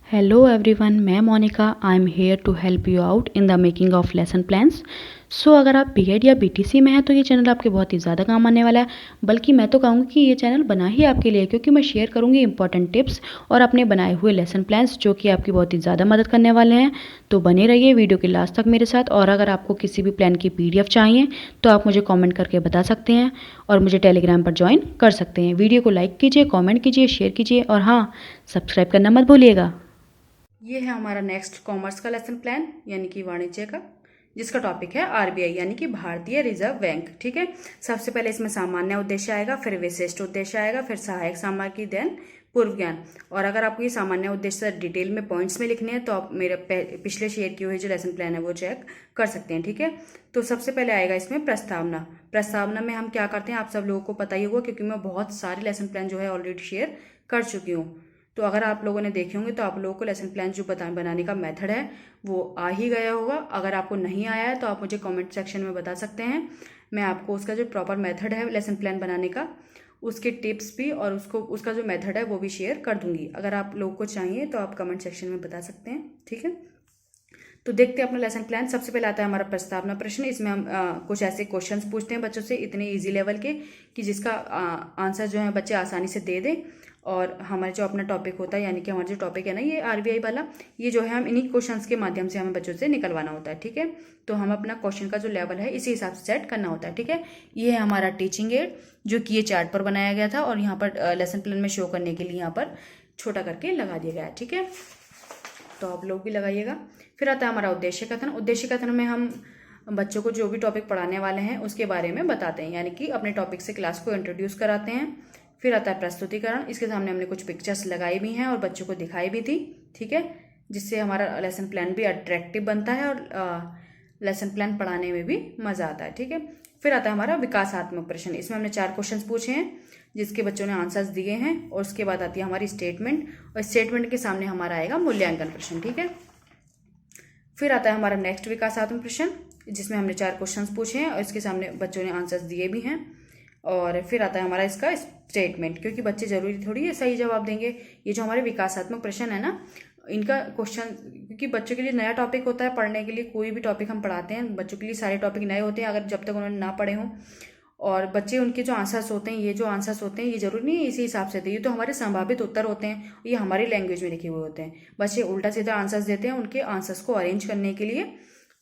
Hello everyone, मैं Monika. I am here to help you out in the making of lesson plans. So अगर आप BEd या BTC में हैं तो ये चैनल आपके बहुत ही ज़्यादा काम आने वाला है। बल्कि मैं तो कहूँगी कि ये चैनल बना ही आपके लिए, क्योंकि मैं शेयर करूँगी इंपॉर्टेंट टिप्स और अपने बनाए हुए लेसन प्लान्स जो कि आपकी बहुत ही ज़्यादा मदद करने वाले हैं। तो बने रहिए वीडियो के लास्ट तक मेरे साथ। और अगर आपको किसी भी प्लान की पीडीएफ चाहिए तो आप मुझे कॉमेंट करके बता सकते हैं और मुझे टेलीग्राम पर ज्वाइन कर सकते हैं। वीडियो को लाइक कीजिए, कॉमेंट कीजिए, शेयर कीजिए और हाँ, सब्सक्राइब करना मत भूलिएगा। ये है हमारा नेक्स्ट कॉमर्स का लेसन प्लान यानी कि वाणिज्य का, जिसका टॉपिक है आरबीआई यानी कि भारतीय रिजर्व बैंक। ठीक है, सबसे पहले इसमें सामान्य उद्देश्य आएगा, फिर विशिष्ट उद्देश्य आएगा, फिर सहायक सामग्री, देन पूर्व ज्ञान। और अगर आपको ये सामान्य उद्देश्य डिटेल में पॉइंट्स में लिखने हैं तो आप मेरे पिछले शेयर किए हुए जो लेसन प्लान है वो चेक कर सकते हैं। ठीक है, तो सबसे पहले आएगा इसमें प्रस्तावना। प्रस्तावना में हम क्या करते हैं आप सब लोगों को पता ही होगा, क्योंकि मैं बहुत सारे लेसन प्लान जो है ऑलरेडी शेयर कर चुकी हूँ। तो अगर आप लोगों ने देखे होंगे तो आप लोगों को लेसन प्लान जो बनाने का मेथड है वो आ ही गया होगा। अगर आपको नहीं आया है तो आप मुझे कमेंट सेक्शन में बता सकते हैं। मैं आपको उसका जो प्रॉपर मेथड है लेसन प्लान बनाने का, उसके टिप्स भी और उसका जो मेथड है वो भी शेयर कर दूंगी। अगर आप लोगों को चाहिए तो आप कमेंट सेक्शन में बता सकते हैं। ठीक है, तो देखते हैं अपना लेसन प्लान। सबसे पहले आता है हमारा प्रस्तावना प्रश्न। इसमें हम कुछ ऐसे क्वेश्चंस पूछते हैं बच्चों से, इतने इजी लेवल के कि जिसका आंसर जो है बच्चे आसानी से दे दें। और हमारे जो अपना टॉपिक होता है यानी कि हमारा जो टॉपिक है ना ये आरबीआई वाला, ये जो है हम इन्हीं क्वेश्चंस के माध्यम से हमें बच्चों से निकलवाना होता है। ठीक है, तो हम अपना क्वेश्चन का जो लेवल है इसी हिसाब से सेट करना होता है। ठीक है, ये है हमारा टीचिंग एड जो कि ये चार्ट पर बनाया गया था और यहाँ पर लेसन प्लान में शो करने के लिए यहाँ पर छोटा करके लगा दिया गया है। ठीक है, तो आप लोग भी लगाइएगा। फिर आता है हमारा उद्देश्य कथन। उद्देश्य कथन में हम बच्चों को जो भी टॉपिक पढ़ाने वाले हैं उसके बारे में बताते हैं, यानी कि अपने टॉपिक से क्लास को इंट्रोड्यूस कराते हैं। फिर आता है प्रस्तुतिकरण। इसके सामने हमने कुछ पिक्चर्स लगाई भी हैं और बच्चों को दिखाई भी थी। ठीक है, जिससे हमारा लेसन प्लान भी अट्रैक्टिव बनता है और लेसन प्लान पढ़ाने में भी मजा आता है। ठीक है, फिर आता है हमारा विकासात्मक प्रश्न। इसमें हमने 4 क्वेश्चन पूछे हैं जिसके बच्चों ने आंसर्स दिए हैं। और उसके बाद आती है हमारी स्टेटमेंट, और स्टेटमेंट के सामने हमारा आएगा मूल्यांकन प्रश्न। ठीक है, फिर आता है हमारा नेक्स्ट विकासात्मक प्रश्न जिसमें हमने 4 क्वेश्चंस पूछे हैं और इसके सामने बच्चों ने आंसर्स दिए भी हैं। और फिर आता है हमारा इसका स्टेटमेंट, क्योंकि बच्चे जरूरी थोड़ी है सही जवाब देंगे। ये जो हमारे विकासात्मक प्रश्न है ना, इनका क्वेश्चन, क्योंकि बच्चों के लिए नया टॉपिक होता है पढ़ने के लिए। कोई भी टॉपिक हम पढ़ाते हैं बच्चों के लिए सारे टॉपिक नए होते हैं अगर जब तक उन्होंने ना पढ़े हों। और बच्चे उनके जो आंसर्स होते हैं, ये जो आंसर्स होते हैं ये जरूरी नहीं है इसी हिसाब से थे, ये तो हमारे संभावित उत्तर होते हैं, ये हमारी लैंग्वेज में लिखे हुए होते हैं। बच्चे उल्टा सीधा आंसर्स देते हैं, उनके आंसर्स को अरेंज करने के लिए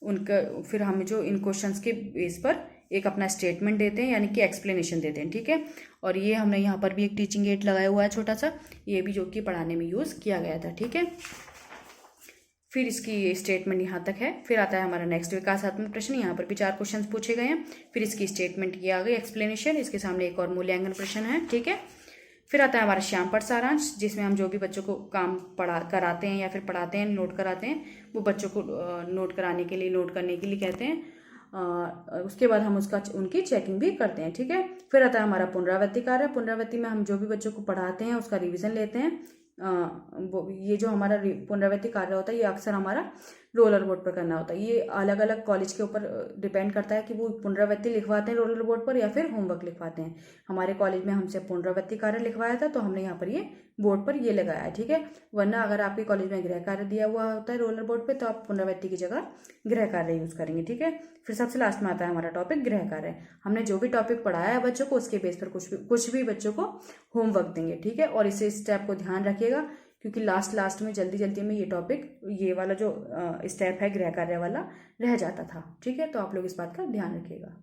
उनका फिर हम जो इन क्वेश्चंस के बेस पर एक अपना स्टेटमेंट देते हैं यानी कि एक्सप्लेनेशन देते हैं। ठीक है, और ये हमने यहाँ पर भी एक टीचिंग एड लगाया हुआ है छोटा सा, ये भी जो कि पढ़ाने में यूज़ किया गया था। ठीक है, फिर इसकी स्टेटमेंट यहाँ तक है। फिर आता है हमारा नेक्स्ट विकासात्मक प्रश्न। यहाँ पर भी 4 क्वेश्चन पूछे गए हैं। फिर इसकी स्टेटमेंट ये आ गई, एक्सप्लेनेशन, इसके सामने एक और मूल्यांकन प्रश्न है। ठीक है, फिर आता है हमारा श्यामपठ सारांश जिसमें हम जो भी बच्चों को काम कराते हैं या फिर पढ़ाते हैं, नोट कराते हैं, वो बच्चों को नोट कराने के लिए, नोट करने के लिए कहते हैं। उसके बाद हम उनकी चेकिंग भी करते हैं। ठीक है, फिर आता है हमारा पुनरावृत्ति कार्य। पुनरावृत्ति में हम जो भी बच्चों को पढ़ाते हैं उसका रिविजन लेते हैं। ये जो हमारा पुनरावृत्ति कार्य होता है ये अक्सर हमारा रोलर बोर्ड पर करना होता है। ये अलग अलग कॉलेज के ऊपर डिपेंड करता है कि वो पुनरावृत्ति लिखवाते हैं रोलर बोर्ड पर या फिर होमवर्क लिखवाते हैं। हमारे कॉलेज में हमसे पुनरावृत्ति कार्य लिखवाया था तो हमने यहाँ पर ये बोर्ड पर ये लगाया है। ठीक है, वरना अगर आपके कॉलेज में गृह कार्य दिया हुआ होता है रोलर बोर्ड पे तो आप पुनरावृत्ति की जगह गृह कार्य यूज करेंगे। ठीक है, फिर सबसे लास्ट में आता है हमारा टॉपिक गृह कार्य। हमने जो भी टॉपिक पढ़ाया है बच्चों को उसके बेस पर कुछ भी बच्चों को होमवर्क देंगे। ठीक है, और इस स्टेप को ध्यान रखिएगा क्योंकि लास्ट में जल्दी में ये टॉपिक, ये वाला जो स्टेप है गृह कार्य वाला, रह जाता था। ठीक है, तो आप लोग इस बात का ध्यान रखिएगा।